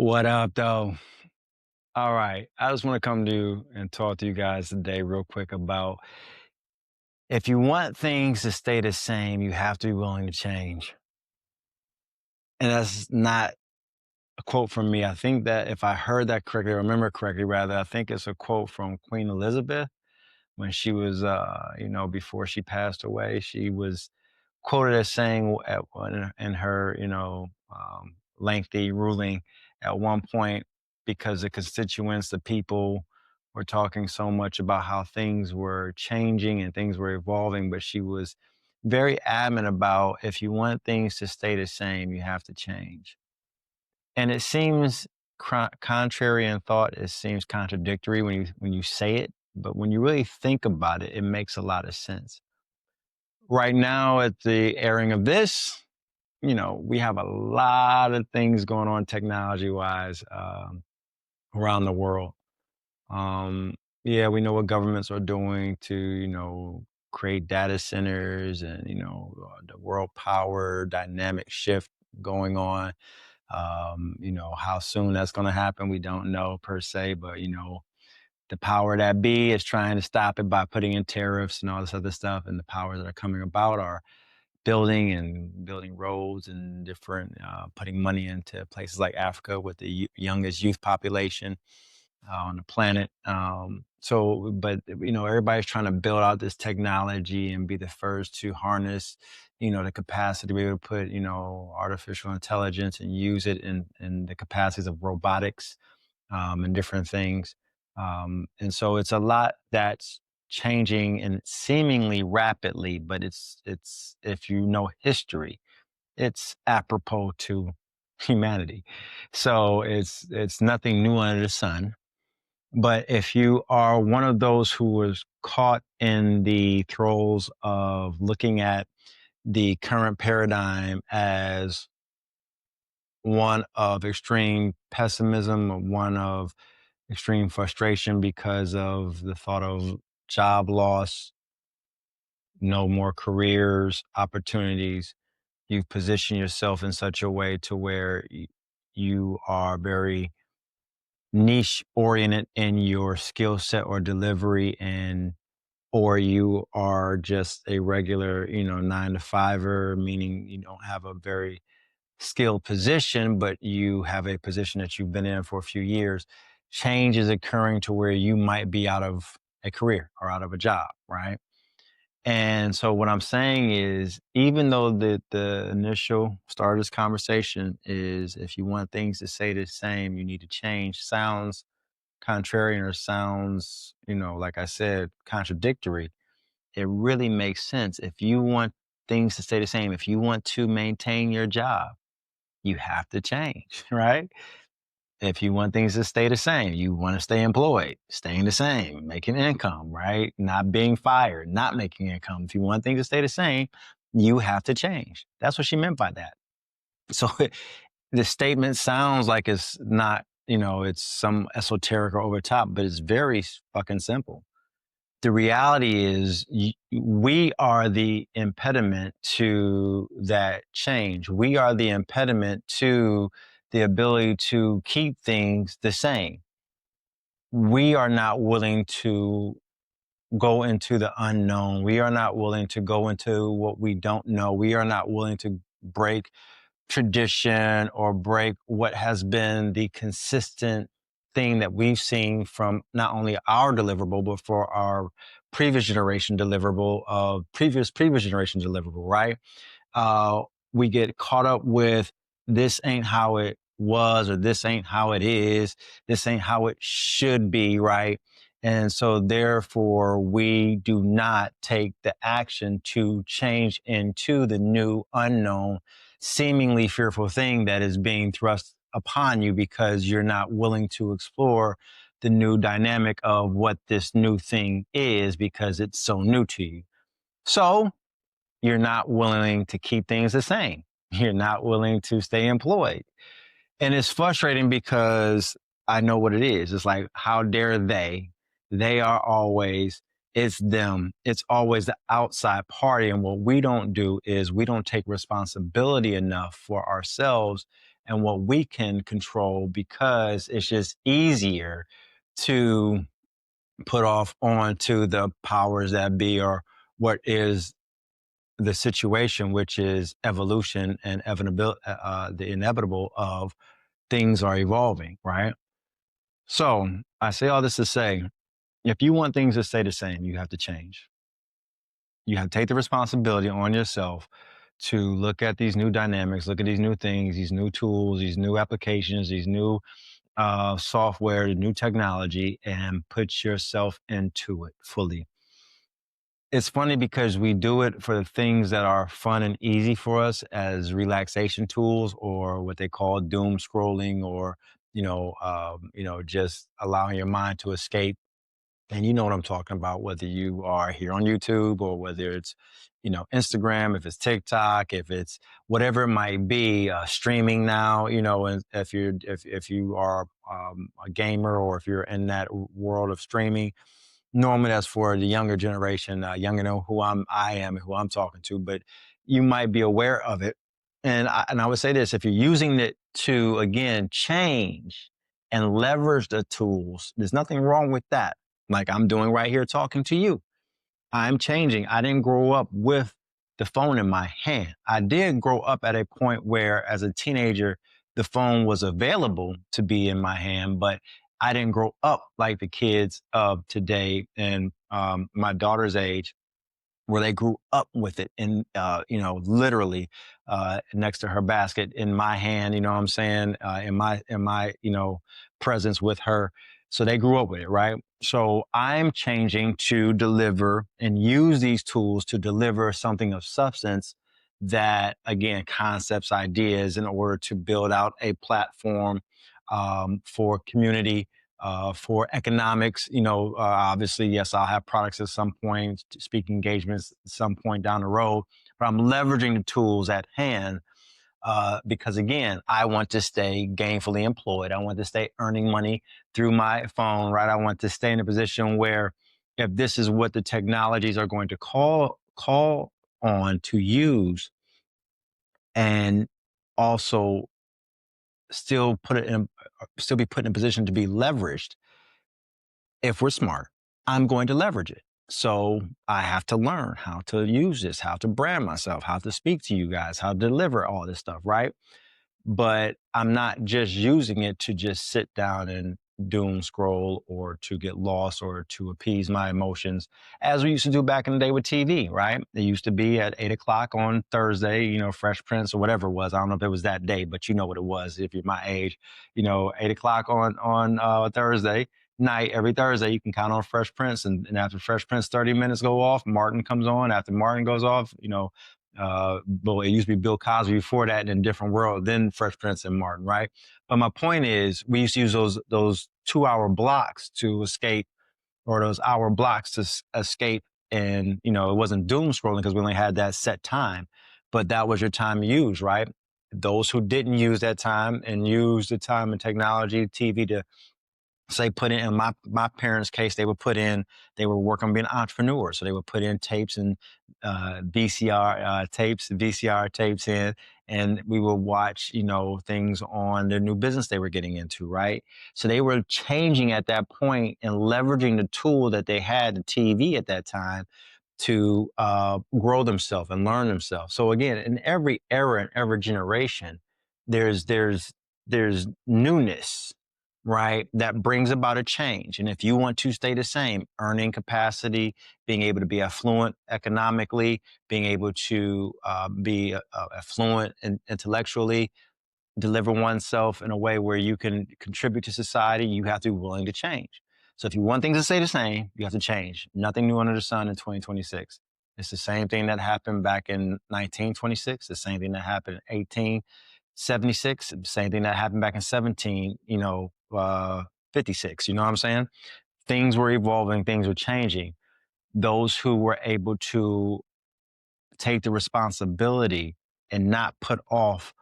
What up, though? All right. I just want to come to you and talk to you guys today, real quick, about if you want things to stay the same, you have to be willing to change. And that's not a quote from me. I think that if I heard that correctly, or remember correctly, rather, I think it's a quote from Queen Elizabeth when she was, before she passed away. She was quoted as saying in her, lengthy ruling at one point, because the constituents, the people, were talking so much about how things were changing and things were evolving, but she was very adamant about if you want things to stay the same, you have to change. And it seems contrary in thought. It seems contradictory when you say it, but when you really think about it, it makes a lot of sense. Right now, at the airing of this, we have a lot of things going on technology wise around the world. Yeah, we know what governments are doing to, create data centers and, the world power dynamic shift going on. How soon that's going to happen, we don't know per se, but, the power that be is trying to stop it by putting in tariffs and all this other stuff. And the powers that are coming about are building roads and different, putting money into places like Africa with the youngest youth population on the planet. But everybody's trying to build out this technology and be the first to harness, the capacity to be able to put, artificial intelligence and use it in the capacities of robotics and different things. And so it's a lot that's changing and seemingly rapidly, but it's if you know history, it's apropos to humanity. So it's nothing new under the sun. But if you are one of those who was caught in the throes of looking at the current paradigm as one of extreme pessimism, or one of extreme frustration because of the thought of job loss, no more careers, opportunities, you've positioned yourself in such a way to where you are very niche oriented in your skill set or delivery, and or you are just a regular, 9 to 5er, meaning you don't have a very skilled position, but you have a position that you've been in for a few years. Change is occurring to where you might be out of a career or out of a job, right? And so what I'm saying is, even though the initial start of this conversation is if you want things to stay the same, you need to change, sounds contrarian or sounds, like I said, contradictory. It really makes sense. If you want things to stay the same, if you want to maintain your job, you have to change, right? If you want things to stay the same, you want to stay employed, staying the same, making income, right? Not being fired, not making income. If you want things to stay the same, you have to change. That's what she meant by that. So the statement sounds like it's not, it's some esoteric or over top, but it's very fucking simple. The reality is we are the impediment to that change. We are the impediment to the ability to keep things the same. We are not willing to go into the unknown. We are not willing to go into what we don't know. We are not willing to break tradition or break what has been the consistent thing that we've seen from not only our deliverable, but for our previous generation deliverable of previous generation deliverable, right? Uh, we get caught up with this ain't how it was, or this ain't how it is, this ain't how it should be, right? And so therefore we do not take the action to change into the new unknown, seemingly fearful thing that is being thrust upon you because you're not willing to explore the new dynamic of what this new thing is because it's so new to you. So you're not willing to keep things the same. You're not willing to stay employed. And it's frustrating because I know what it is. It's like, how dare they? They are always, it's them. It's always the outside party. And what we don't do is we don't take responsibility enough for ourselves and what we can control, because it's just easier to put off onto the powers that be, or what is the situation, which is evolution and the inevitable of things are evolving, right? So I say all this to say, if you want things to stay the same, you have to change. You have to take the responsibility on yourself to look at these new dynamics, look at these new things, these new tools, these new applications, these new software, the new technology, and put yourself into it fully. It's funny because we do it for the things that are fun and easy for us as relaxation tools, or what they call doom scrolling, or just allowing your mind to escape. And you know what I'm talking about, whether you are here on YouTube, or whether it's, Instagram, if it's TikTok, if it's whatever it might be, streaming now, and if you are a gamer, or if you're in that world of streaming. Normally that's for the younger generation, younger know I am and who I'm talking to, but you might be aware of it. And I would say this: if you're using it to, again, change and leverage the tools, there's nothing wrong with that. Like I'm doing right here talking to you. I'm changing. I didn't grow up with the phone in my hand. I did grow up at a point where, as a teenager, the phone was available to be in my hand, but I didn't grow up like the kids of today and my daughter's age, where they grew up with it, and literally next to her basket, in my hand, you know what I'm saying, in my presence with her. So they grew up with it, right? So I'm changing to deliver and use these tools to deliver something of substance, that, again, concepts, ideas, in order to build out a platform for community, for economics. Obviously, yes, I'll have products at some point, speaking engagements at some point down the road, but I'm leveraging the tools at hand, because, again, I want to stay gainfully employed. I want to stay earning money through my phone, right? I want to stay in a position where, if this is what the technologies are going to call on to use, and also still still be put in a position to be leveraged, if we're smart, I'm going to leverage it. So I have to learn how to use this, how to brand myself, how to speak to you guys, how to deliver all this stuff, right? But I'm not just using it to just sit down and doom scroll, or to get lost, or to appease my emotions, as we used to do back in the day with TV, right? It used to be at 8 o'clock on Thursday, Fresh Prince or whatever it was. I don't know if it was that day, but you know what it was if you're my age. 8 o'clock on Thursday night, every Thursday, you can count on Fresh Prince, and after Fresh Prince, 30 minutes go off, Martin comes on. After Martin goes off, well, it used to be Bill Cosby before that, in a different world, then Fresh Prince and Martin, right? But my point is, we used to use those 2 hour blocks to escape, or those hour blocks to escape. And, it wasn't doom scrolling because we only had that set time, but that was your time to use, right? Those who didn't use that time and use the time and technology, TV, to say, put in my parents' case, they were working on being entrepreneurs. So they would put in tapes and VCR tapes in, and we would watch, things on the new business they were getting into, right? So they were changing at that point and leveraging the tool that they had, the TV at that time, to grow themselves and learn themselves. So again, in every era and every generation, there's newness, right? That brings about a change. And if you want to stay the same, earning capacity, being able to be affluent economically, being able to be affluent intellectually, deliver oneself in a way where you can contribute to society, you have to be willing to change. So if you want things to stay the same, you have to change. Nothing new under the sun in 2026. It's the same thing that happened back in 1926, the same thing that happened in 1876, the same thing that happened back in 56. You know what I'm saying? Things were evolving, things were changing. Those who were able to take the responsibility and not put off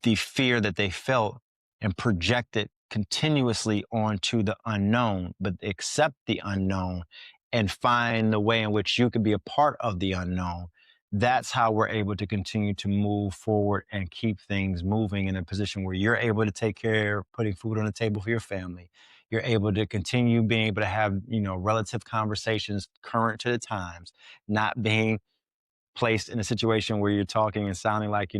the fear that they felt and project it continuously onto the unknown, but accept the unknown and find the way in which you could be a part of the unknown, That's how we're able to continue to move forward and keep things moving in a position where you're able to take care of putting food on the table for your family. You're able to continue being able to have, relative conversations current to the times, not being placed in a situation where you're talking and sounding like,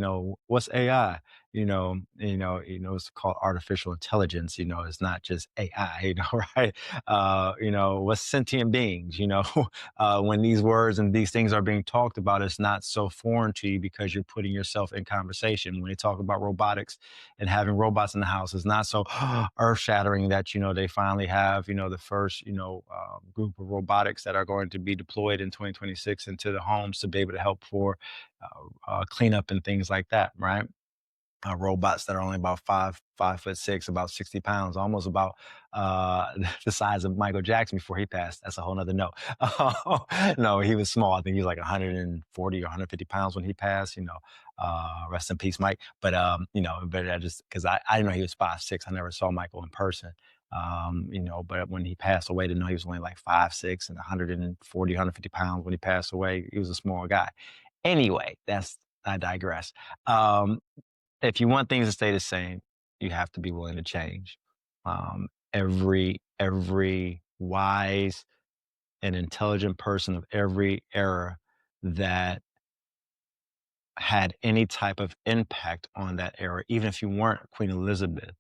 what's AI? It's called artificial intelligence. It's not just AI. Right? What's sentient beings? When these words and these things are being talked about, it's not so foreign to you because you're putting yourself in conversation. When they talk about robotics and having robots in the house, it's not so earth shattering that they finally have the first group of robotics that are going to be deployed in 2026 into the homes to be able to help for cleanup and things like that, right? Robots that are only about 5'6", about 60 pounds, almost about the size of Michael Jackson before he passed. That's a whole nother note. No, he was small. I think he was like 140 or 150 pounds when he passed. Rest in peace, Mike. But I just because I didn't know he was 5'6". I never saw Michael in person. But when he passed away, to know he was only like 5'6" and 140, 150 pounds when he passed away. He was a small guy. Anyway, I digress. If you want things to stay the same, you have to be willing to change. Every wise and intelligent person of every era that had any type of impact on that era, even if you weren't Queen Elizabeth,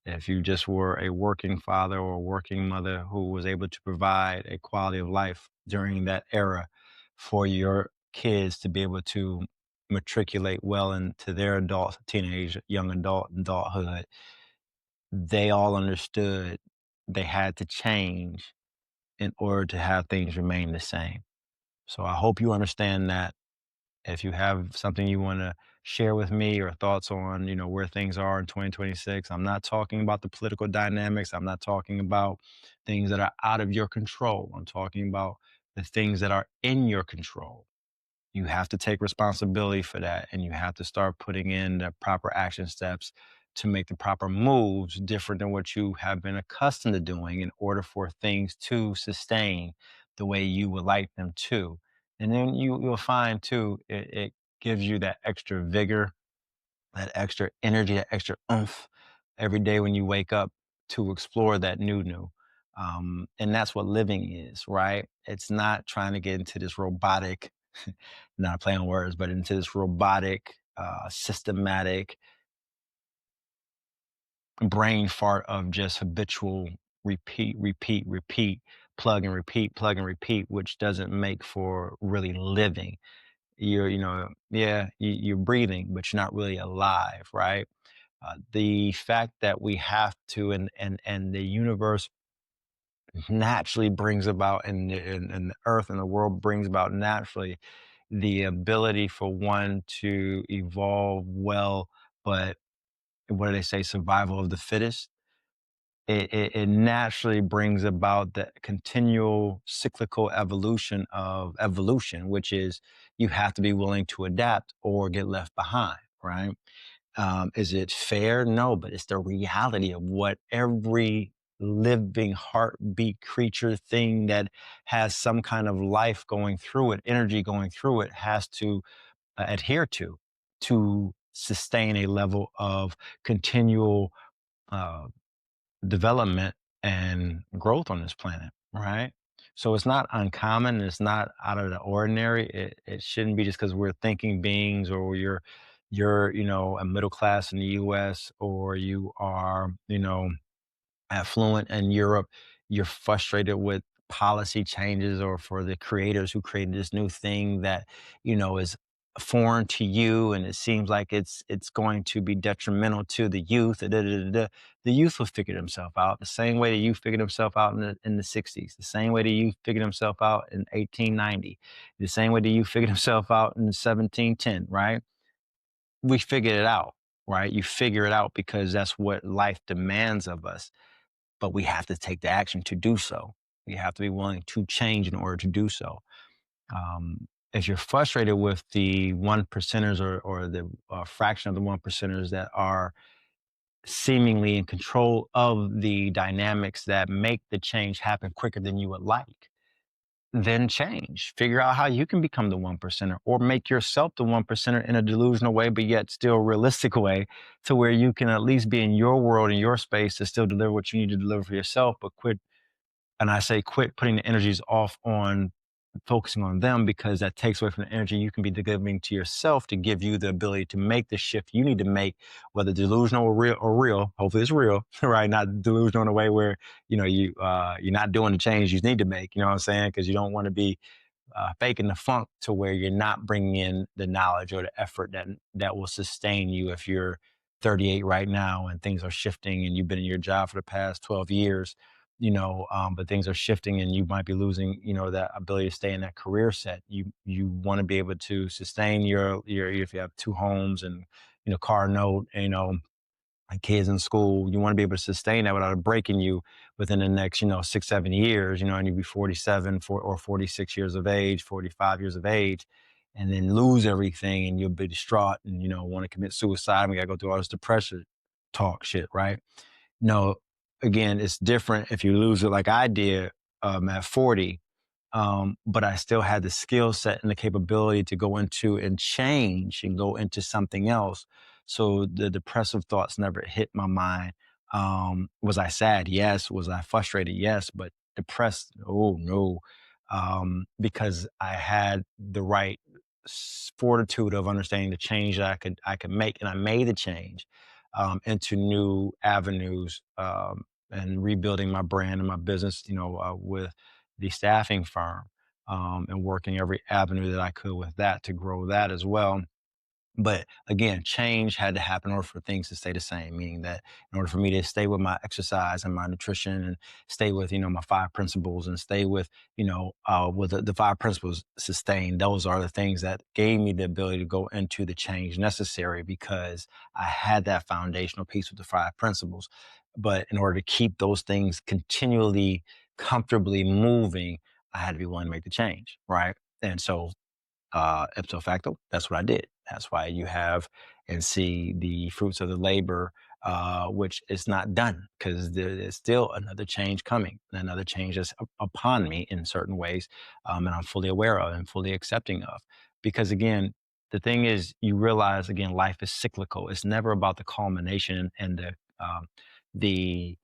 if you just were a working father or a working mother who was able to provide a quality of life during that era for your kids to be able to matriculate well into their adult, teenage, young adulthood, they all understood they had to change in order to have things remain the same. So I hope you understand that. If you have something you want to share with me or thoughts on, where things are in 2026, I'm not talking about the political dynamics. I'm not talking about things that are out of your control. I'm talking about the things that are in your control. You have to take responsibility for that, and you have to start putting in the proper action steps to make the proper moves different than what you have been accustomed to doing in order for things to sustain the way you would like them to. And then you'll find too, it gives you that extra vigor, that extra energy, that extra oomph every day when you wake up to explore that new. And that's what living is, right? It's not trying to get into this robotic, not playing on words, but into this robotic, systematic brain fart of just habitual repeat, plug and repeat, which doesn't make for really living. Yeah, you're breathing, but you're not really alive, right? The fact that we have to, and the universe naturally brings about, and the earth and the world brings about naturally the ability for one to evolve well, but what do they say? Survival of the fittest. It naturally brings about the continual cyclical evolution of evolution, which is you have to be willing to adapt or get left behind, right? Is it fair? No, but it's the reality of what every living heartbeat creature thing that has some kind of life going through it, energy going through it, has to adhere to sustain a level of continual uh, development and growth on this planet, right? So it's not uncommon. It's not out of the ordinary. It shouldn't be just because we're thinking beings, or you're a middle class in the U.S., or you are affluent in Europe, you're frustrated with policy changes, or for the creators who created this new thing that, is foreign to you, and it seems like it's going to be detrimental to the youth. The youth will figure themselves out the same way the youth figured himself out in the 60s, the same way the youth figured himself out in 1890, the same way the youth figured himself out in 1710, right? We figured it out, right? You figure it out because that's what life demands of us, but we have to take the action to do so. We have to be willing to change in order to do so. If you're frustrated with the one percenters, or the fraction of the one percenters that are seemingly in control of the dynamics that make the change happen quicker than you would like, then change. Figure out how you can become the one percenter or make yourself the one percenter in a delusional way, but yet still realistic way to where you can at least be in your world, in your space to still deliver what you need to deliver for yourself, but quit. And I say quit putting the energies off on focusing on them because that takes away from the energy you can be giving to yourself to give you the ability to make the shift you need to make, whether delusional or real. Hopefully it's real, right? Not delusional in a way where, you're not doing the change you need to make, you know what I'm saying? Because you don't want to be faking the funk to where you're not bringing in the knowledge or the effort that will sustain you if you're 38 right now and things are shifting and you've been in your job for the past 12 years, but things are shifting and you might be losing, that ability to stay in that career set. You want to be able to sustain your if you have two homes and car note, like kids in school, you want to be able to sustain that without it breaking you within the next, 6, 7 years, and you'd be 47 or 46 years of age, 45 years of age, and then lose everything and you'll be distraught and, want to commit suicide. We got to go through all this depression talk shit, right? No, again, it's different if you lose it like I did at 40, but I still had the skill set and the capability to go into and change and go into something else. So the depressive thoughts never hit my mind. Was I sad? Yes. Was I frustrated? Yes. But depressed? Oh no, because I had the right fortitude of understanding the change that I could make, and I made the change into new avenues and rebuilding my brand and my business. With the staffing firm and working every avenue that I could with that to grow that as well. But again, change had to happen in order for things to stay the same, meaning that in order for me to stay with my exercise and my nutrition and stay with, my five principles and stay with, with the five principles sustained, those are the things that gave me the ability to go into the change necessary because I had that foundational piece with the five principles. But in order to keep those things continually, comfortably moving, I had to be willing to make the change, right? And so ipso facto, that's what I did. That's why you have and see the fruits of the labor, which is not done because there is still another change coming, another change that's upon me in certain ways, and I'm fully aware of and fully accepting of. Because again, the thing is, you realize again, life is cyclical. It's never about the culmination and the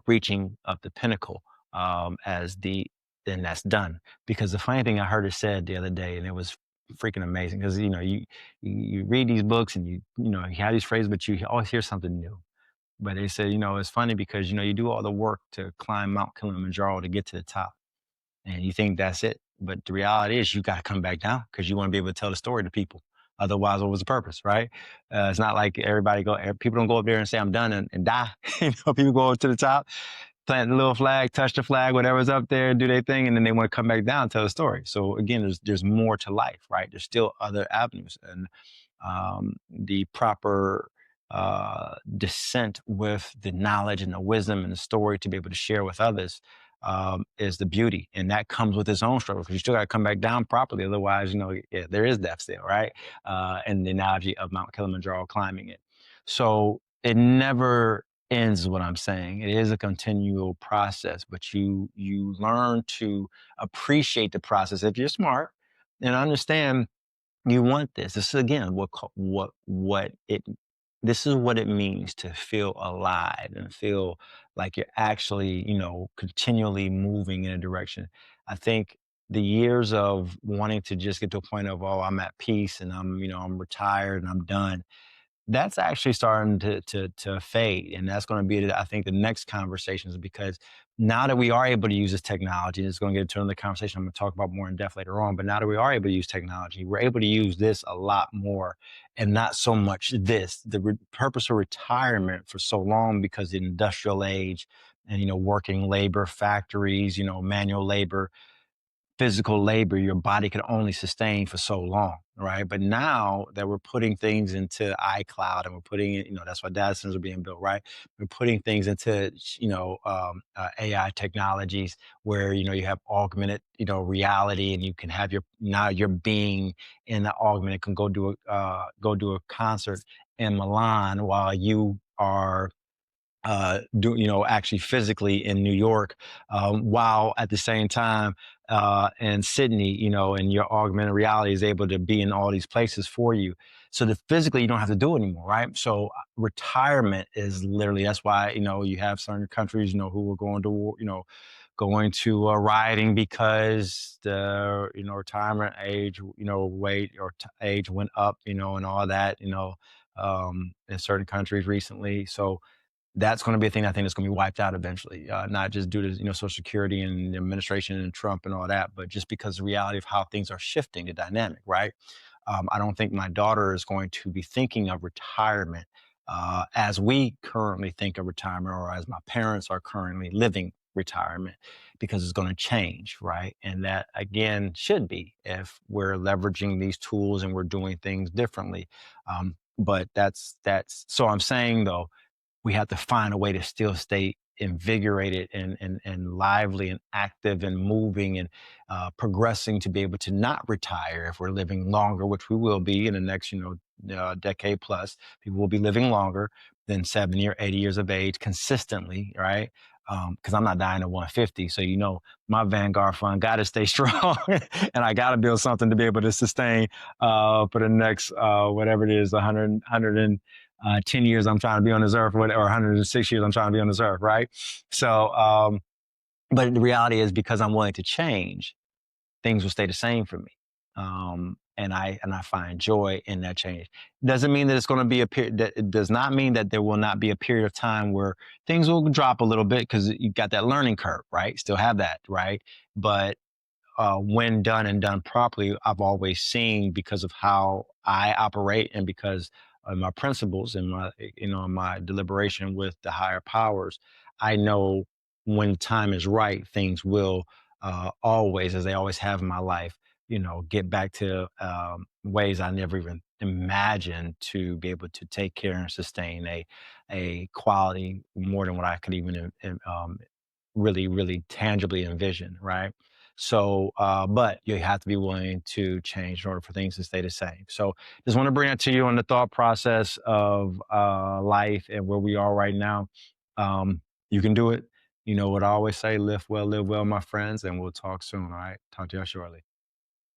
reaching of the pinnacle as the then that's done. Because the funny thing I heard it said the other day, and it was freaking amazing because you read these books and you have these phrases, but you always hear something new. But they said, it's funny because you do all the work to climb Mount Kilimanjaro to get to the top, and you think that's it. But the reality is, you got to come back down because you want to be able to tell the story to people. Otherwise, what was the purpose, right? It's not like people don't go up there and say, I'm done and die. People go up to the top, plant the little flag, touch the flag, whatever's up there, do their thing, and then they want to come back down and tell the story. So again, there's more to life, right? There's still other avenues, and the proper descent with the knowledge and the wisdom and the story to be able to share with others is the beauty, and that comes with its own struggle because you still got to come back down properly. Otherwise, yeah, there is death still, right? And the analogy of Mount Kilimanjaro climbing it. So it never ends is what I'm saying. It is a continual process, but you learn to appreciate the process if you're smart and understand you want this. This is again what it this is what it means to feel alive and feel like you're actually, continually moving in a direction. I think the years of wanting to just get to a point of, oh, I'm at peace and I'm retired and I'm done, that's actually starting to fade, and that's going to be, I think, the next conversations because now that we are able to use this technology, and it's going to get into another conversation I'm going to talk about more in depth later on. But now that we are able to use technology, we're able to use this a lot more, and not so much this. The purpose of retirement for so long because the industrial age and working labor, factories, manual labor, physical labor your body could only sustain for so long, right? But now that we're putting things into iCloud and we're putting it, that's why data centers are being built, right? We're putting things into, AI technologies where, you have augmented, reality, and you can have your being in the augmented can go do a concert in Milan while you are actually physically in New York, while at the same time in Sydney, and your augmented reality is able to be in all these places for you. So that physically you don't have to do it anymore, right? So retirement is literally, that's why, you have certain countries, who are going to war, going to rioting because the, retirement age, weight or age went up, and all that, in certain countries recently. So that's going to be a thing I think that's going to be wiped out eventually, not just due to Social Security and the administration and Trump and all that, but just because the reality of how things are shifting, the dynamic, right? I don't think my daughter is going to be thinking of retirement as we currently think of retirement, or as my parents are currently living retirement, because it's going to change, right? And that again should be, if we're leveraging these tools and we're doing things differently. But that's so I'm saying though, we have to find a way to still stay invigorated and lively and active and moving and progressing, to be able to not retire if we're living longer, which we will be in the next, decade plus. People will be living longer than 70 or 80 years of age consistently, right? Because I'm not dying at 150. So, my Vanguard fund got to stay strong and I got to build something to be able to sustain for the next, whatever it is, 10 years I'm trying to be on this earth, or 106 years I'm trying to be on this earth, right? So, but the reality is, because I'm willing to change, things will stay the same for me. And I find joy in that change. Doesn't mean that it's going to be a period. That it does not mean that there will not be a period of time where things will drop a little bit, because you got that learning curve, right? Still have that, right? But when done and done properly, I've always seen, because of how I operate and because of my principles and my deliberation with the higher powers, I know when time is right, things will always, as they always have in my life, get back to ways I never even imagined, to be able to take care and sustain a quality more than what I could even really, really tangibly envision, right? So, but you have to be willing to change in order for things to stay the same. So, just want to bring it to you on the thought process of life and where we are right now. Um, you can do it. You know what I always say: live well, my friends, and we'll talk soon. All right, talk to you shortly.